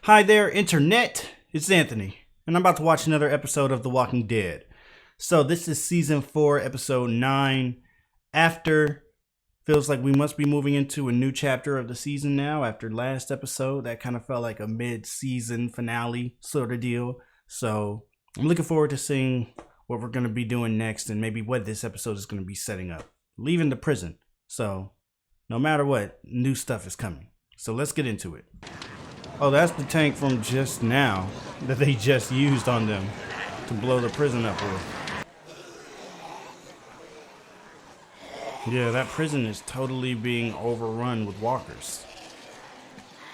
Hi there, Internet. It's Anthony, and I'm about to watch another episode of The Walking Dead. So this is season 4, episode 9. After, feels like we must be moving into a new chapter of the season now. After last episode, that kind of felt like a mid-season finale sort of deal. So I'm looking forward to seeing what we're going to be doing next, and maybe what this episode is going to be setting up. Leaving the prison. So no matter what, new stuff is coming. So let's get into it. Oh, that's the tank from just now that they just used on them to blow the prison up with. Yeah, that prison is totally being overrun with walkers.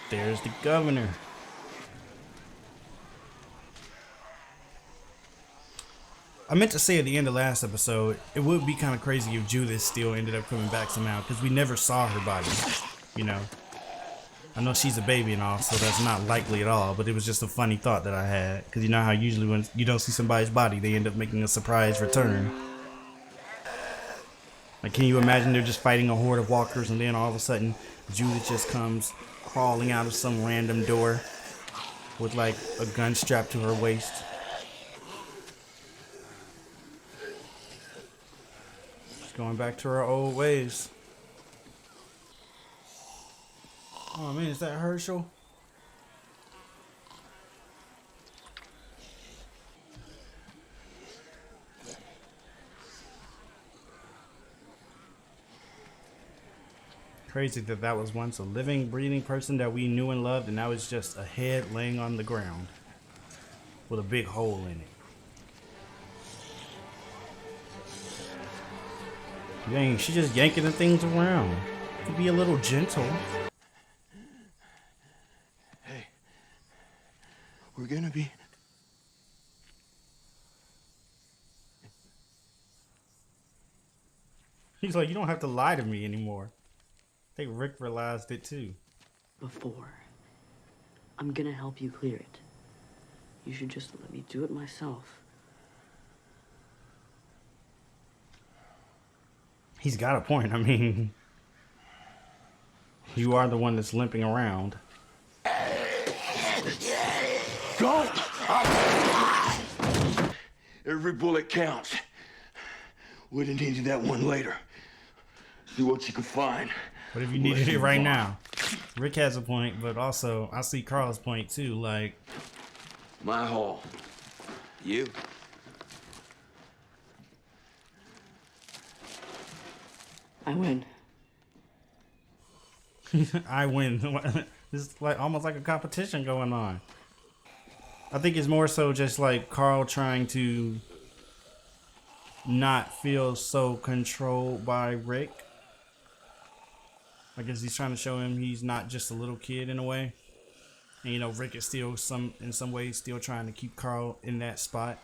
There's the governor. I meant to say at the end of last episode, it would be kind of crazy if Judith still ended up coming back somehow, because we never saw her body, you know. I know she's a baby and all, so that's not likely at all, but it was just a funny thought that I had. Because you know how usually when you don't see somebody's body, they end up making a surprise return. Like, can you imagine they're just fighting a horde of walkers and then all of a sudden Judith just comes crawling out of some random door with like a gun strapped to her waist? She's going back to her old ways. Oh man, is that Herschel? Crazy that that was once a living, breathing person that we knew and loved, and now it's just a head laying on the ground with a big hole in it. Dang, she's just yanking the things around. Could be a little gentle. We're gonna be... He's like, you don't have to lie to me anymore. I think Rick realized it too. Before, I'm gonna help you clear it. You should just let me do it myself. He's got a point. I mean, you are the one that's limping around. Go! Every bullet counts. Would have needed that one later. See what you can find. What if you needed it right now? Rick has a point, but also I see Carl's point too. Like, My haul. You. I win. I win. This is like almost like a competition going on. I think it's more so just like Carl trying to not feel so controlled by Rick. I guess he's trying to show him he's not just a little kid in a way. And you know, Rick is still in some ways still trying to keep Carl in that spot.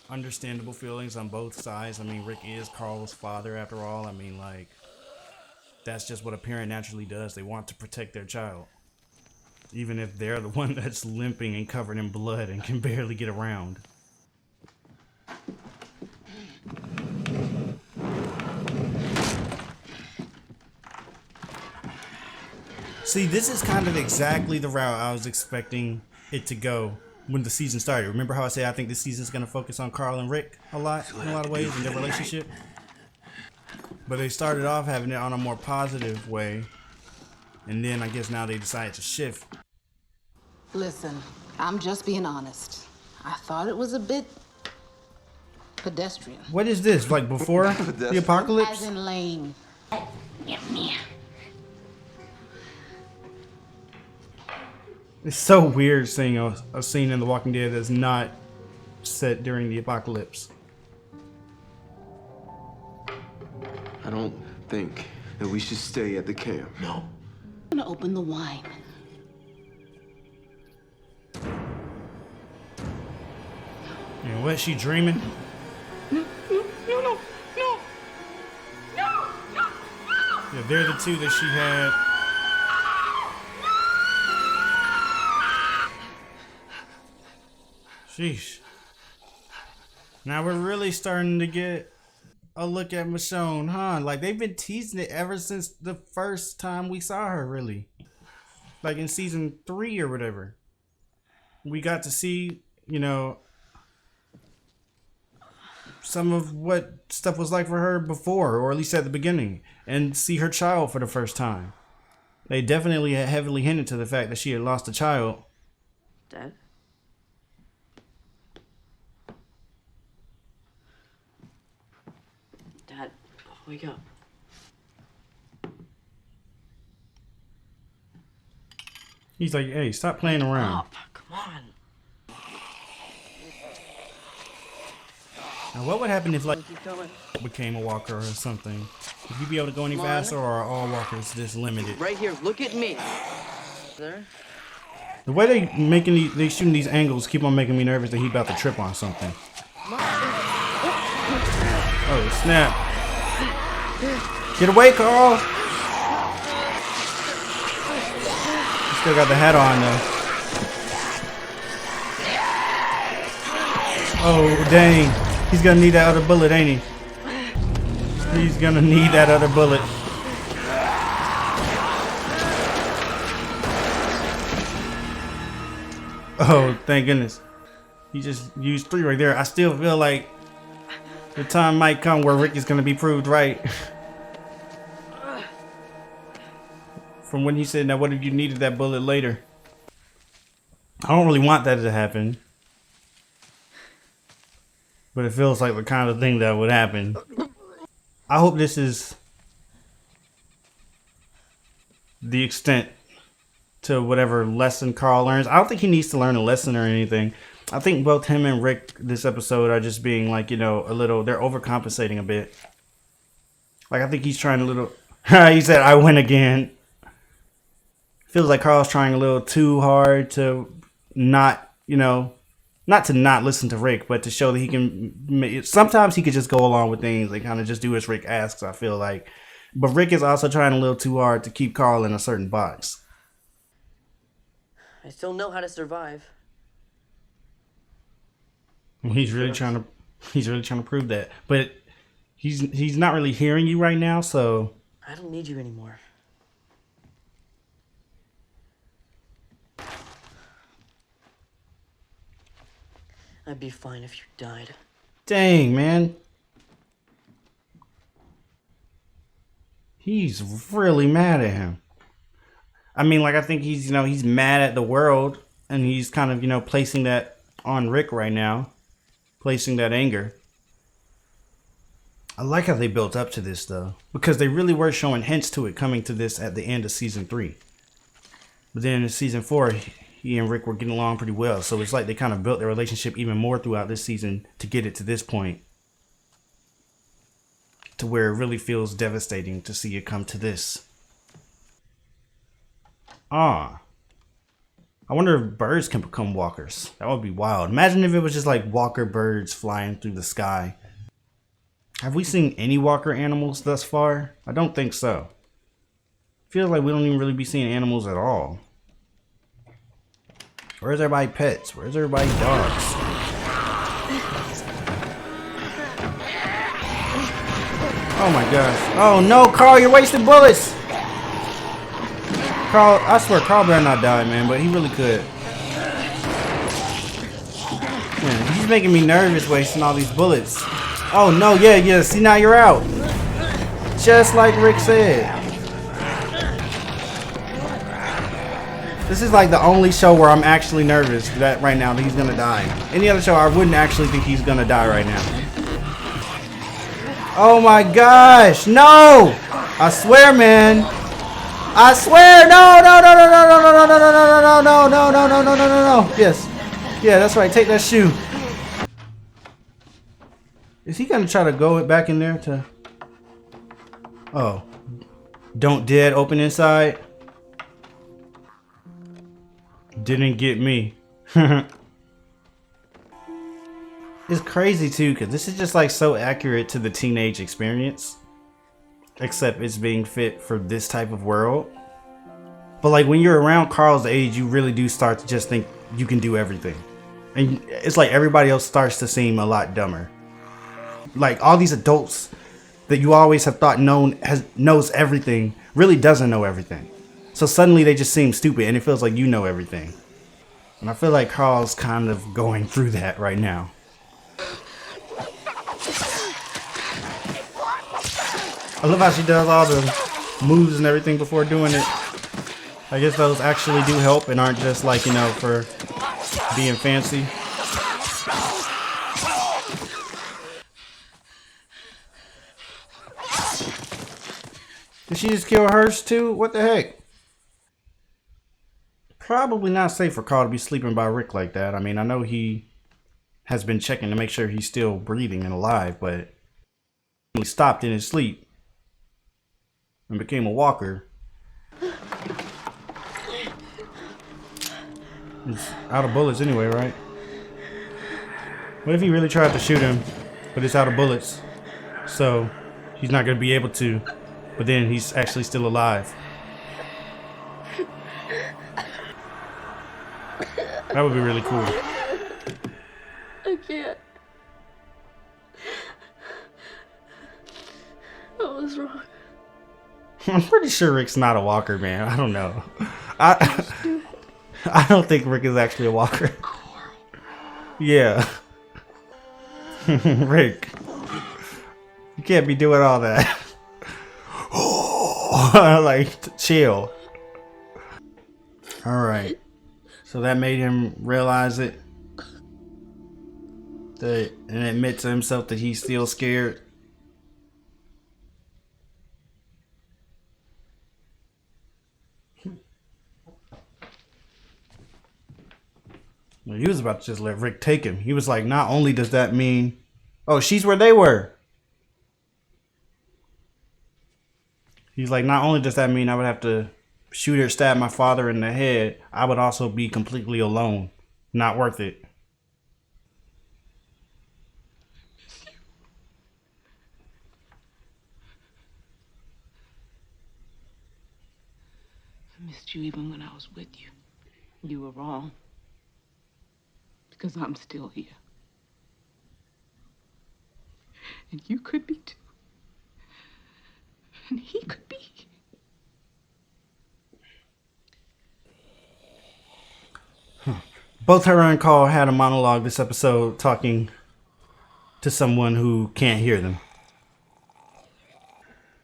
Understandable feelings on both sides. I mean, Rick is Carl's father after all. I mean, like, that's just what a parent naturally does. They want to protect their child. Even if they're the one that's limping and covered in blood and can barely get around. See, this is kind of exactly the route I was expecting it to go when the season started. Remember how I said I think this season is going to focus on Carl and Rick a lot, in a lot of ways, in their relationship? But they started off having it on a more positive way. And then I guess now they decided to shift. Listen, I'm just being honest. I thought it was a bit pedestrian. What is this? Like before the apocalypse? As in lame. It's so weird seeing a scene in The Walking Dead that's not set during the apocalypse. I don't think that we should stay at the camp. No. I'm gonna open the wine. And what, she dreaming? No. Yeah, they're the two that she had. Sheesh. Now we're really starting to get a look at Michonne, huh? Like, they've been teasing it ever since the first time we saw her, really. like in season 3 or whatever, we got to see, you know, some of what stuff was like for her before, or at least at the beginning, and see her child for the first time. They definitely had heavily hinted to the fact that she had lost a child. Dad? Dad, wake up. He's like, hey, stop playing around. Up, come on. Now, what would happen if, like, Keep going. became a walker or something? Would you be able to go any Come on. faster, or are all walkers just limited? Right here, look at me. There? The way they shooting these angles keep on making me nervous that he about to trip on something. Oh snap! Get away, Carl! He still got the hat on though. Oh dang! He's gonna need that other bullet, ain't he? He's gonna need that other bullet. Oh, thank goodness. He just used 3 right there. I still feel like the time might come where Rick is going to be proved right. From when he said, now what if you needed that bullet later? I don't really want that to happen. But it feels like the kind of thing that would happen. I hope this is the extent to whatever lesson Carl learns. I don't think he needs to learn a lesson or anything. I think both him and Rick this episode are just being like, you know, a little, they're overcompensating a bit. Like, I think he's trying a little, he said, I win again. Feels like Carl's trying a little too hard to not, you know, not to not listen to Rick, but to show that he can, sometimes he could just go along with things and kind of just do as Rick asks, I feel like. But Rick is also trying a little too hard to keep Carl in a certain box. I still know how to survive. He's really trying to prove that. But he's not really hearing you right now, so I don't need you anymore. I'd be fine if you died. dang, man. He's really mad at him. I mean, like, I think he's, you know, he's mad at the world, and he's kind of, you know, placing that on Rick right now. Placing that anger. I like how they built up to this, though, because they really were showing hints to it coming to this at the end of season 3. But then in season 4, he and Rick were getting along pretty well, so it's like they kind of built their relationship even more throughout this season to get it to this point. To where it really feels devastating to see it come to this. I wonder if birds can become walkers. That would be wild. Imagine if it was just like walker birds flying through the sky. Have we seen any walker animals thus far? I don't think so. Feels like we don't even really be seeing animals at all. Where's everybody pets? Where's everybody dogs? Oh my gosh. Oh no, Carl, you're wasting bullets! Carl, I swear, Carl better not die, man, but he really could. Man, he's making me nervous wasting all these bullets. Oh no, yeah, see, now you're out. Just like Rick said. This is like the only show where I'm actually nervous that right now that he's gonna die. Any other show, I wouldn't actually think he's gonna die right now. Oh my gosh, no! I swear, man. I swear, no. Yes. Yeah, that's right. Take that shoe. Is he gonna try to go back in there to... Oh. Don't dead open inside. Didn't get me. It's crazy too, because this is just like so accurate to the teenage experience. Except it's being fit for this type of world. But like when you're around Carl's age, you really do start to just think you can do everything. And it's like everybody else starts to seem a lot dumber. Like all these adults that you always have thought knows everything really doesn't know everything. So suddenly they just seem stupid, and it feels like you know everything. And I feel like Carl's kind of going through that right now. I love how she does all the moves and everything before doing it. I guess those actually do help and aren't just like, you know, for being fancy. Did she just kill hers too? What the heck? Probably not safe for Carl to be sleeping by Rick like that. I mean, I know he has been checking to make sure he's still breathing and alive, but he stopped in his sleep and became a walker. He's out of bullets anyway, right? What if he really tried to shoot him, but it's out of bullets? So he's not going to be able to, but then he's actually still alive. That would be really cool. I can't. I was wrong. I'm pretty sure Rick's not a walker, man. I don't know. I don't think Rick is actually a walker. Yeah. Rick. You can't be doing all that. Like, chill. Alright. So that made him realize it. And admit to himself that he's still scared. Well, he was about to just let Rick take him. He was like, not only does that mean, oh, she's where they were. He's like, not only does that mean I would have to shoot or stab my father in the head, I would also be completely alone. Not worth it. I missed you even when I was with you. You were wrong. Because I'm still here. And you could be too. And he could be. Both her and Carl had a monologue this episode talking to someone who can't hear them.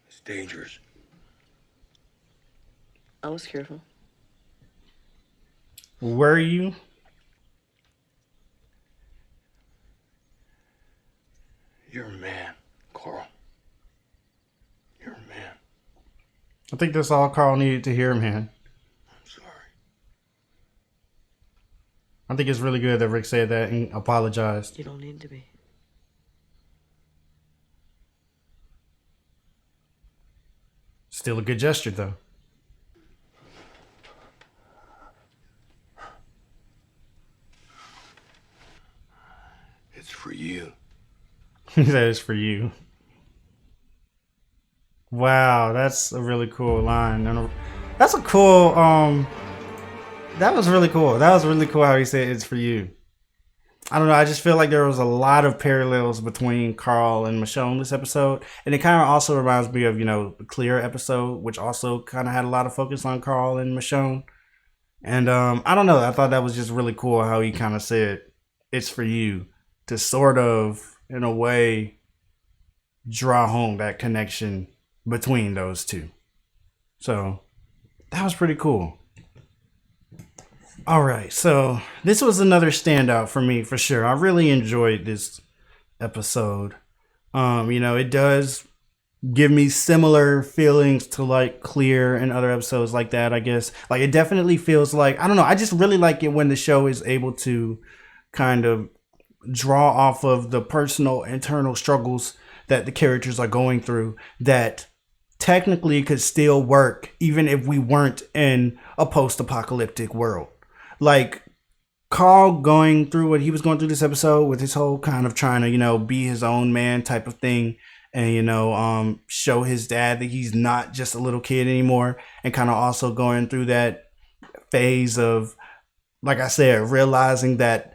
It's dangerous. I was careful. Were you? You're a man, Carl. You're a man. I think that's all Carl needed to hear, man. I'm sorry. I think it's really good that Rick said that and apologized. You don't need to be. Still a good gesture, though. It's for you. That is for you. Wow, that's a really cool line. And that's a cool, that was really cool. That was really cool how he said it's for you. I don't know, I just feel like there was a lot of parallels between Carl and Michonne this episode. And it kind of also reminds me of, you know, the Clear episode, which also kind of had a lot of focus on Carl and Michonne. And I don't know, I thought that was just really cool how he kind of said it's for you, to sort of, in a way, draw home that connection between those two. So that was pretty cool. All right, so this was another standout for me for sure. I really enjoyed this episode. You know, it does give me similar feelings to like Clear and other episodes like that, I guess. Like, it definitely feels like, I don't know, I just really like it when the show is able to kind of draw off of the personal internal struggles that the characters are going through that technically could still work even if we weren't in a post-apocalyptic world. Like Carl going through what he was going through this episode with his whole kind of trying to, you know, be his own man type of thing, and, you know, show his dad that he's not just a little kid anymore, and kind of also going through that phase of, like I said, realizing that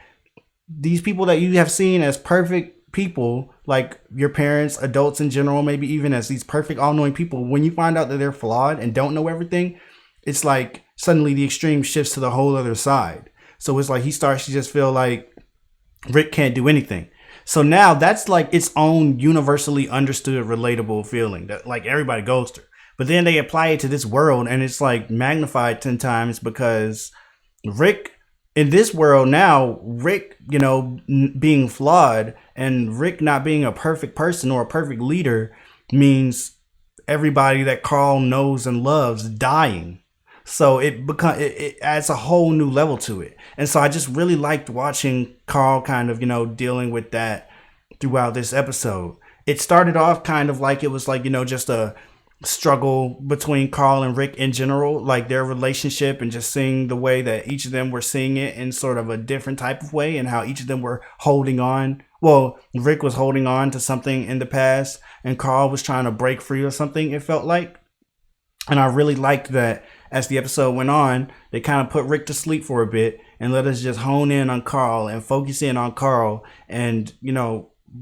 these people that you have seen as perfect people, like your parents, adults in general, maybe even as these perfect all-knowing people, when you find out that they're flawed and don't know everything, it's like suddenly the extreme shifts to the whole other side. So it's like he starts to just feel like Rick can't do anything. So now that's like its own universally understood, relatable feeling that like everybody goes through. But then they apply it to this world and it's like magnified 10 times because Rick in this world now, Rick, being flawed and Rick not being a perfect person or a perfect leader means everybody that Carl knows and loves dying. So it adds a whole new level to it. And so I just really liked watching Carl kind of, dealing with that throughout this episode. It started off kind of like it was like, just a struggle between Carl and Rick in general, like their relationship and just seeing the way that each of them were seeing it in sort of a different type of way and how each of them were holding on. Well, Rick was holding on to something in the past and Carl was trying to break free or something, it felt like. And I really liked that as the episode went on, they kind of put Rick to sleep for a bit and let us just hone in on Carl and focus in on Carl and,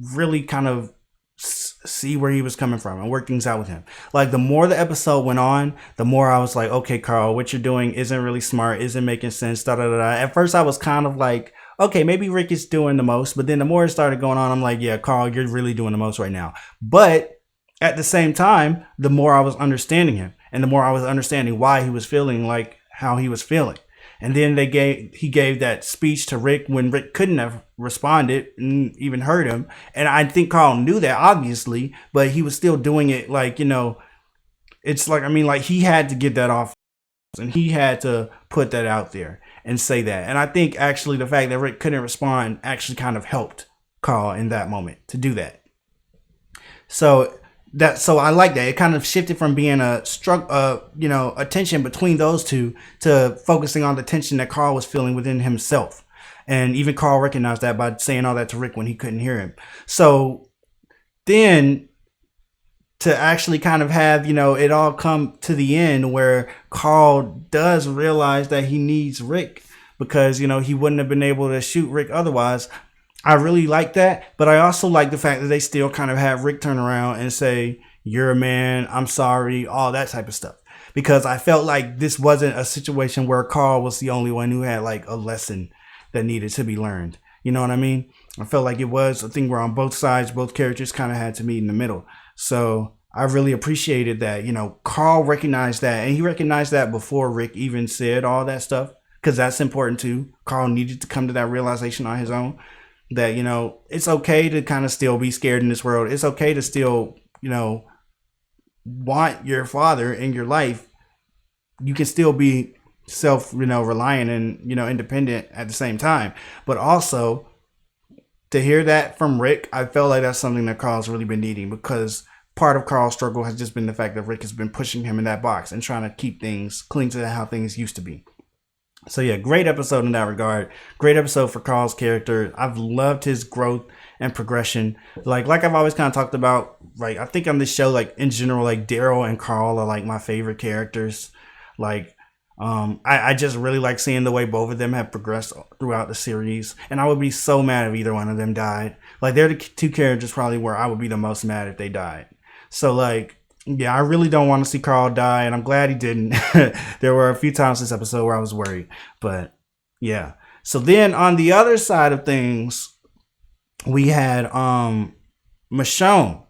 really kind of see where he was coming from and work things out with him. Like the more the episode went on, the more I was like, okay, Carl, what you're doing isn't really smart, isn't making sense, da da da da. At first I was kind of like, okay, maybe Rick is doing the most, but then the more it started going on, I'm like, yeah, Carl, you're really doing the most right now. But at the same time, the more I was understanding him and the more I was understanding why he was feeling like how he was feeling. And then he gave that speech to Rick when Rick couldn't have responded and even heard him. And I think Carl knew that, obviously, but he was still doing it like, it's like, like he had to get that off and he had to put that out there and say that. And I think actually the fact that Rick couldn't respond actually kind of helped Carl in that moment to do that. So I like that. It kind of shifted from being a tension between those two to focusing on the tension that Carl was feeling within himself. And even Carl recognized that by saying all that to Rick when he couldn't hear him. So then to actually kind of have, it all come to the end where Carl does realize that he needs Rick because, he wouldn't have been able to shoot Rick otherwise. I really like that, but I also like the fact that they still kind of have Rick turn around and say, you're a man, I'm sorry, all that type of stuff. Because I felt like this wasn't a situation where Carl was the only one who had like a lesson that needed to be learned. You know what I mean? I felt like it was a thing where on both sides, both characters kind of had to meet in the middle. So I really appreciated that, Carl recognized that, and he recognized that before Rick even said all that stuff, because that's important too. Carl needed to come to that realization on his own. That, it's okay to kind of still be scared in this world. It's okay to still, want your father in your life. You can still be reliant and, independent at the same time. But also, to hear that from Rick, I felt like that's something that Carl's really been needing because part of Carl's struggle has just been the fact that Rick has been pushing him in that box and trying to keep things, cling to how things used to be. So yeah, great episode in that regard. Great episode for Carl's character. I've loved his growth and progression. Like I've always kind of talked about, like, I think on this show, like in general, like Daryl and Carl are like my favorite characters. Like, I just really like seeing the way both of them have progressed throughout the series. And I would be so mad if either one of them died. Like they're the two characters probably where I would be the most mad if they died. So like, yeah, I really don't want to see Carl die, and I'm glad he didn't. There were a few times this episode where I was worried, but yeah. So then on the other side of things, we had Michonne,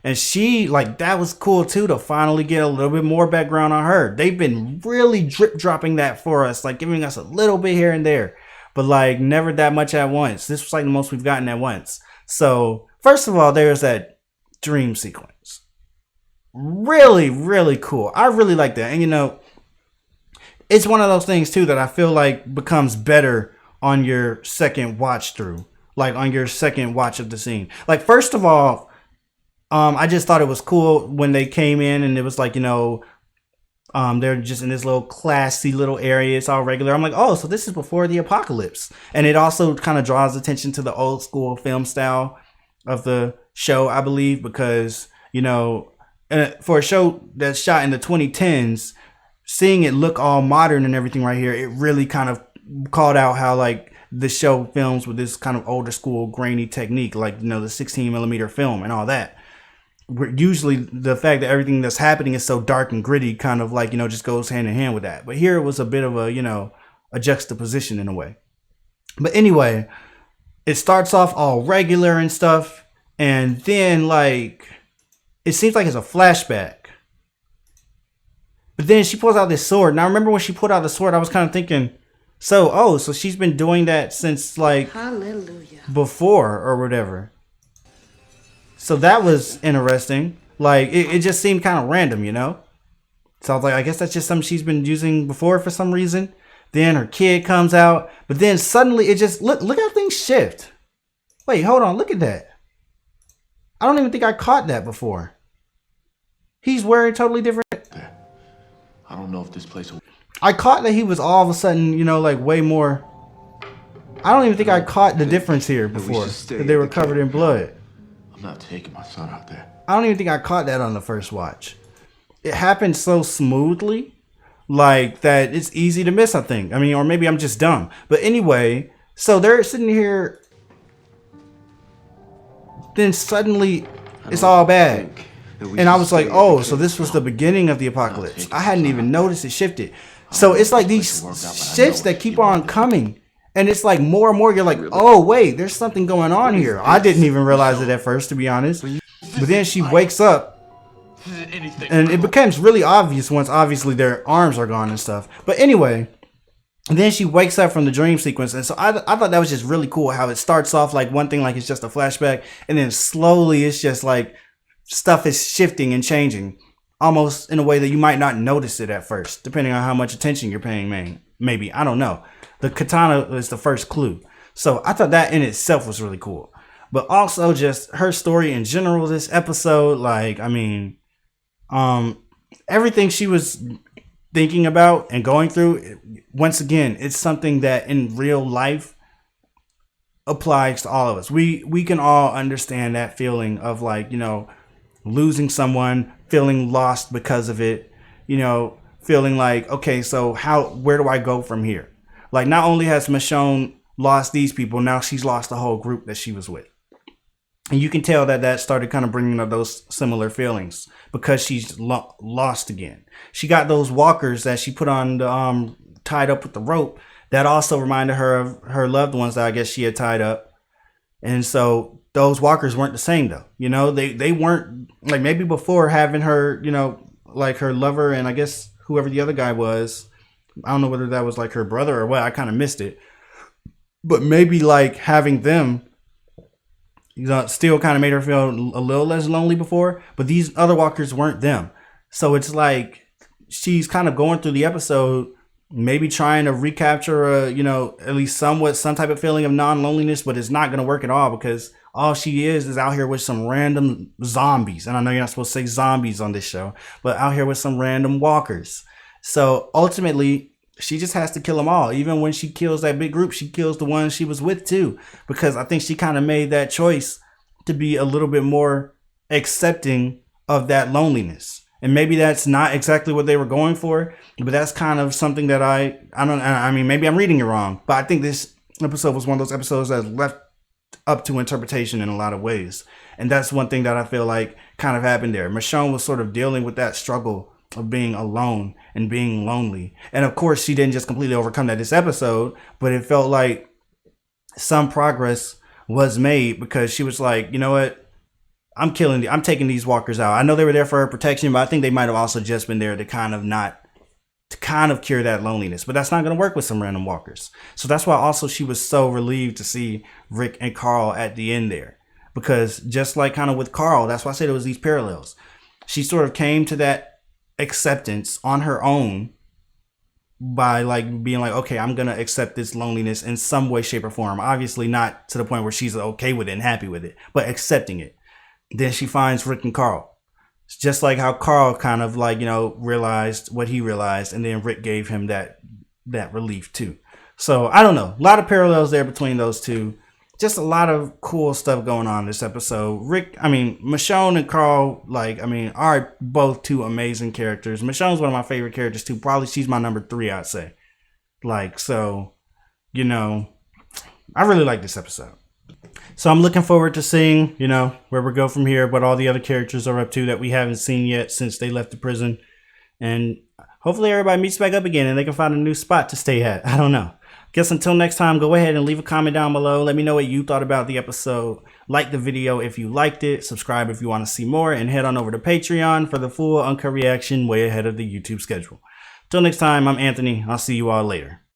and she, like, that was cool too to finally get a little bit more background on her. They've been really drip dropping that for us, like giving us a little bit here and there, but like never that much at once. This was like the most we've gotten at once. So first of all, there's that dream sequence. Really, really cool. I really like that. And it's one of those things too that I feel like becomes better on your second watch through, like on your second watch of the scene. Like, first of all, I just thought it was cool when they came in and it was like, they're just in this little classy little area. It's all regular. I'm like, oh, so this is before the apocalypse. And it also kind of draws attention to the old school film style of the show, I believe, because, for a show that's shot in the 2010s, seeing it look all modern and everything right here, it really kind of called out how like the show films with this kind of older school grainy technique, like, the 16 millimeter film and all that. usually the fact that everything that's happening is so dark and gritty kind of like, just goes hand in hand with that. But here it was a bit of a juxtaposition in a way. But anyway, it starts off all regular and stuff. And then like, it seems like it's a flashback. But then she pulls out this sword. Now, I remember when she pulled out the sword, I was kind of thinking, so she's been doing that since like Hallelujah. before or whatever. So that was interesting. Like, it just seemed kind of random, So I was like, I guess that's just something she's been using before for some reason. Then her kid comes out. But then suddenly it just, look how things shift. Wait, hold on. Look at that. I don't even think I caught that before. He's wearing totally different. I don't know if this place will... I caught that he was all of a sudden, like way more. I don't even think I caught the difference here before. That they were covered in blood. I'm not taking my son out there. I don't even think I caught that on the first watch. It happened so smoothly, like that it's easy to miss, I think. I mean, or maybe I'm just dumb. But anyway, so they're sitting here. Then suddenly it's all bad. And I was like, oh, so this was the beginning of the apocalypse. I hadn't even noticed it shifted. So it's like these shifts that keep on coming. And it's like more and more, you're like, oh, wait, there's something going on here. I didn't even realize it at first, to be honest. But then she wakes up. And it becomes really obvious once, obviously, their arms are gone and stuff. But anyway, then she wakes up from the dream sequence. And so I thought that was just really cool how it starts off like one thing, like it's just a flashback. And then slowly it's just like stuff is shifting and changing almost in a way that you might not notice it at first, depending on how much attention you're paying. Maybe, I don't know. The katana is the first clue. So I thought that in itself was really cool. But also just her story in general, this episode, like, I mean, everything she was thinking about and going through, once again, it's something that in real life applies to all of us. We can all understand that feeling of like, losing someone, feeling lost because of it, feeling like, okay, so where do I go from here? Like, not only has Michonne lost these people, now she's lost the whole group that she was with. And you can tell that started kind of bringing up those similar feelings because she's lost again. She got those walkers that she put on the, tied up with the rope. That also reminded her of her loved ones that I guess she had tied up. And so those walkers weren't the same though. They weren't like maybe before having her, like her lover and I guess whoever the other guy was. I don't know whether that was like her brother or what. I kind of missed it. But maybe like having them, still kind of made her feel a little less lonely before. But these other walkers weren't them. So it's like she's kind of going through the episode, maybe trying to recapture at least somewhat some type of feeling of non-loneliness, but it's not going to work at all because all she is out here with some random zombies. And I know you're not supposed to say zombies on this show, but out here with some random walkers. So ultimately, she just has to kill them all. Even when she kills that big group, she kills the ones she was with too. Because I think she kind of made that choice to be a little bit more accepting of that loneliness. And maybe that's not exactly what they were going for, but that's kind of something that I mean, maybe I'm reading it wrong, but I think this episode was one of those episodes that's left up to interpretation in a lot of ways. And that's one thing that I feel like kind of happened there. Michonne was sort of dealing with that struggle of being alone and being lonely. And of course, she didn't just completely overcome that this episode, but it felt like some progress was made because she was like, you know what? I'm taking these walkers out. I know they were there for her protection, but I think they might have also just been there to kind of cure that loneliness. But that's not going to work with some random walkers. So that's why also she was so relieved to see Rick and Carl at the end there. Because just like kind of with Carl, that's why I said it was these parallels. She sort of came to that acceptance on her own by like being like, okay, I'm going to accept this loneliness in some way, shape or form. Obviously not to the point where she's okay with it and happy with it, but accepting it. Then she finds Rick and Carl. It's just like how Carl kind of like, realized what he realized. And then Rick gave him that relief too. So I don't know. A lot of parallels there between those two. Just a lot of cool stuff going on this episode. Michonne and Carl, are both two amazing characters. Michonne's one of my favorite characters too. Probably she's my number 3, I'd say. I really like this episode. So I'm looking forward to seeing, you know, where we go from here, what all the other characters are up to that we haven't seen yet since they left the prison. And hopefully everybody meets back up again and they can find a new spot to stay at. I don't know. Guess until next time, go ahead and leave a comment down below. Let me know what you thought about the episode. Like the video if you liked it. Subscribe if you want to see more. And head on over to Patreon for the full uncut reaction way ahead of the YouTube schedule. Till next time, I'm Anthony. I'll see you all later.